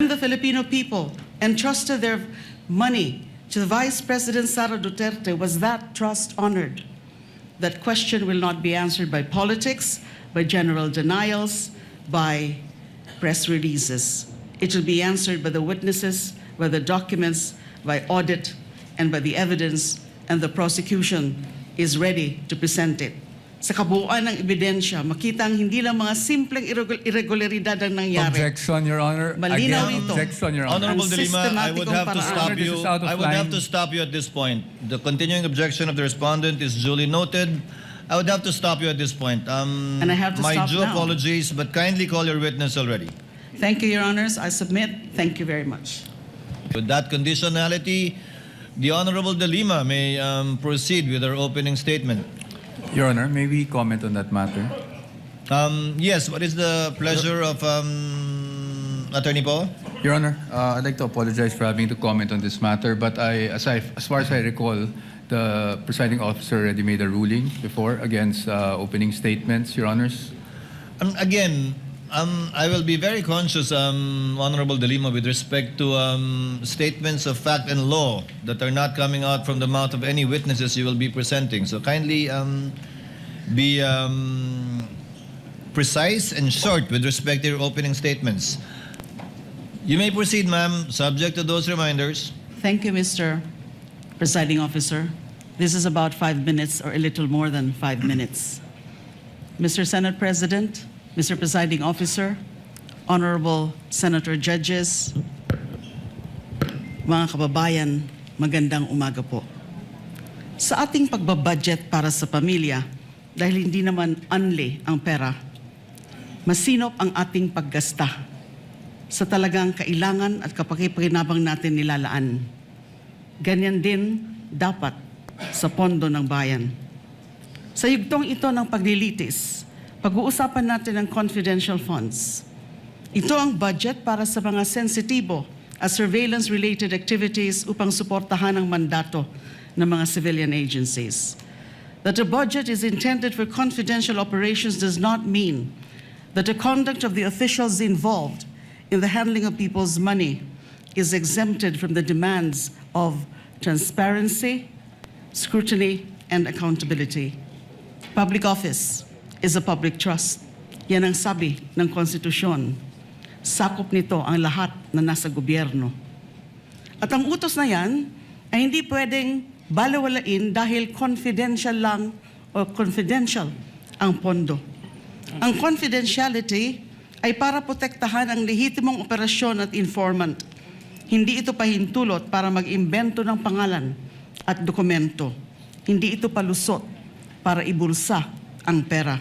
when the Filipino people entrusted their money to Vice President Sara Duterte, was that trust honored? That question will not be answered by politics, by general denials, by press releases. It will be answered by the witnesses, by the documents, by audit, and by the evidence, and the prosecution is ready to present it. Sa kabuuan ng ebidensya, makita ang hindi lang mga simpleng irregularidad ang nangyari. Objection, Your Honor. Malinaw Again, ito. objection, Your Honor. Honorable De Lima, I would have to stop This you. is out of I would have line. to stop you at this point. The continuing objection of the respondent is duly noted. I would have to stop you at this point. And I have to my stop due now. apologies, but kindly call your witness already. Thank you, Your Honors. I submit. Thank you very much. With that conditionality, the Honorable De Lima may proceed with her opening statement. Your Honor, may we comment on that matter? Yes, what is the pleasure of Attorney Poe? Your Honor, I'd like to apologize for having to comment on this matter, but as far as I recall, the presiding officer already made a ruling before against opening statements, Your Honors. Again, I will be very conscious, Honorable De Lima, with respect to statements of fact and law that are not coming out from the mouth of any witnesses you will be presenting. So kindly be precise and short with respect to your opening statements. You may proceed, ma'am, subject to those reminders. Thank you, Mr. Presiding Officer. This is about 5 minutes or a little more than 5 minutes. Mr. Senate President, Mr. Presiding Officer, Honorable Senator Judges, mga kababayan, magandang umaga po. Sa ating pagbabudget para sa pamilya, dahil hindi naman unli ang pera, masinop ang ating paggasta sa talagang kailangan at kapakipakinabang natin nilalaan. Ganyan din dapat sa pondo ng bayan. Sa yugtong ito ng paglilitis, pag-uusapan natin ang confidential funds. Ito ang budget para sa mga sensitibo at surveillance-related activities upang suportahan ang mandato ng mga civilian agencies. That a budget is intended for confidential operations does not mean that the conduct of the officials involved in the handling of people's money is exempted from the demands of transparency, scrutiny, and accountability. Public office is a public trust. Yan ang sabi ng konstitusyon. Sakop nito ang lahat na nasa gobyerno. At ang utos na yan ay hindi pwedeng balewalain dahil confidential lang o confidential ang pondo. Ang confidentiality ay para protektahan ang lehitimong operasyon at informant. Hindi ito pahintulot para mag-imbento ng pangalan at dokumento. Hindi ito palusot para ibulsa ang pera.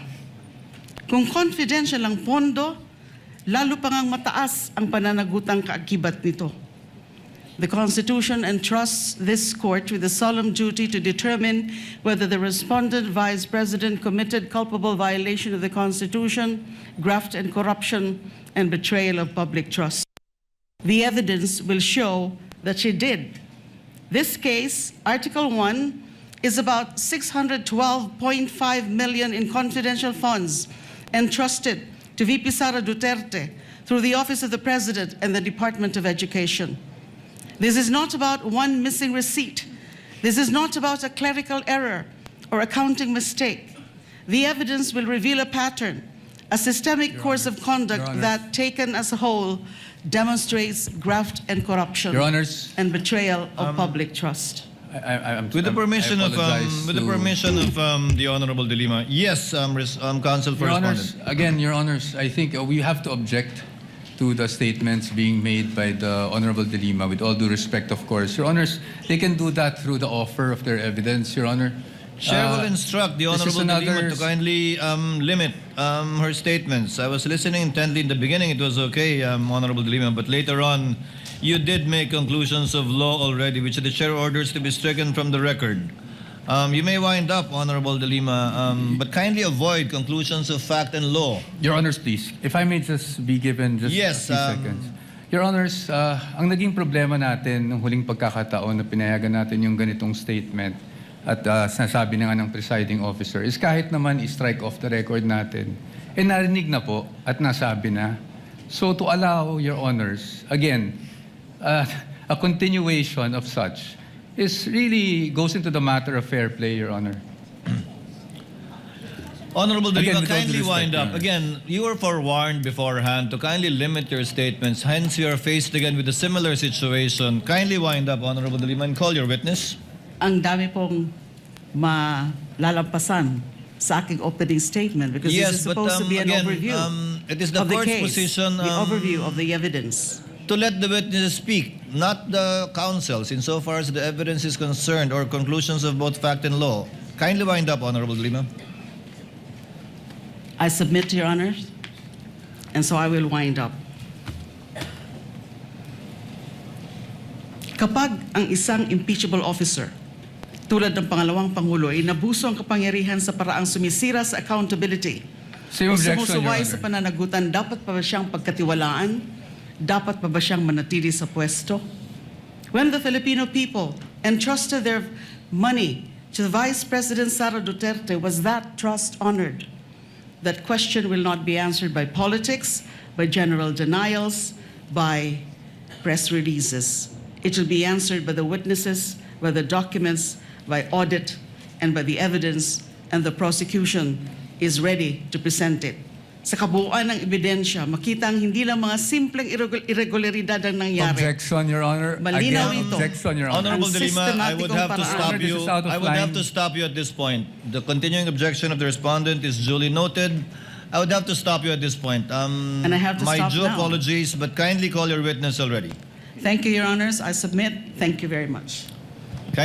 Kung confidential ang pondo, lalo pang ang mataas ang pananagutang kaakibat nito. The Constitution entrusts this court with the solemn duty to determine whether the respondent Vice President committed culpable violation of the Constitution, graft and corruption, and betrayal of public trust. The evidence will show that she did. This case, Article 1, is about 612.5 million in confidential funds entrusted to VP Sara Duterte through the Office of the President and the Department of Education. This is not about one missing receipt. This is not about a clerical error or accounting mistake. The evidence will reveal a pattern, a systemic course of conduct that, taken as a whole, demonstrates graft and corruption Your Honors, and betrayal of public trust. With the permission of the Honorable De Lima, yes, Counsel for Your Respondent. Honors, again, Your Honors, I think we have to object to the statements being made by the Honorable De Lima, with all due respect, of course. Your Honors, they can do that through the offer of their evidence, Your Honor. Chair will instruct the this is Honorable De Lima another- to kindly limit her statements. I was listening intently in the beginning. It was okay, Honorable De Lima, but later on, you did make conclusions of law already, which the chair orders to be stricken from the record. You may wind up, Honorable De Lima, but kindly avoid conclusions of fact and law. Your Honors, please, if I may just be given just Yes, a few seconds. Your Honors, ang naging problema natin nung huling pagkakataon na pinayagan natin yung ganitong statement at sinasabi na nga ng presiding officer is kahit naman i-strike off the record natin, narinig na po at nasabi na So to allow Your Honors, again, a continuation of such is really goes into the matter of fair play, Your Honor. Honorable De Again, Lima, with all due kindly respect, wind Your up. Honor. Again, you were forewarned beforehand to kindly limit your statements. Hence, you are faced again with a similar situation. Kindly wind up, Honorable De Lima, and call your witness. Ang dami pong malalampasan sa aking opening statement because this is supposed to be an again, overview it is the of the court's case, position the overview of the evidence. to let the witnesses speak, not the counsels, insofar as the evidence is concerned or conclusions of both fact and law. Kindly wind up, Honorable De Lima. I submit to Your Honors, and so I will wind up. Kapag ang isang impeachable officer, tulad ng pangalawang Pangulo, ay nabuso ang kapangyarihan sa paraang sumisira sa accountability Same o objection, Your sumusuway Honor. sa pananagutan, dapat pa ba siyang pagkatiwalaan? Dapat pa ba siyang manatili sa pwesto? When the Filipino people entrusted their money to the Vice President Sara Duterte, was that trust honored? That question will not be answered by politics, by general denials, by press releases. It will be answered by the witnesses, by the documents, by audit, and by the evidence, and the prosecution is ready to present it. Sa kabuuan ng ebidensya, makita ang hindi lang mga simpleng irregularidad ang nangyari. Objection, Your Honor. Malinaw Again, ito. objection, Your Honor. Honorable De Lima, I would have to sistematikong stop paraan. you. This is out of I would have line. to stop you at this point. The continuing objection of the respondent is duly noted. I would have to stop you at this point. And I have to my stop due now. apologies, but kindly call your witness already. Thank you, Your Honors. I submit. Thank you very much.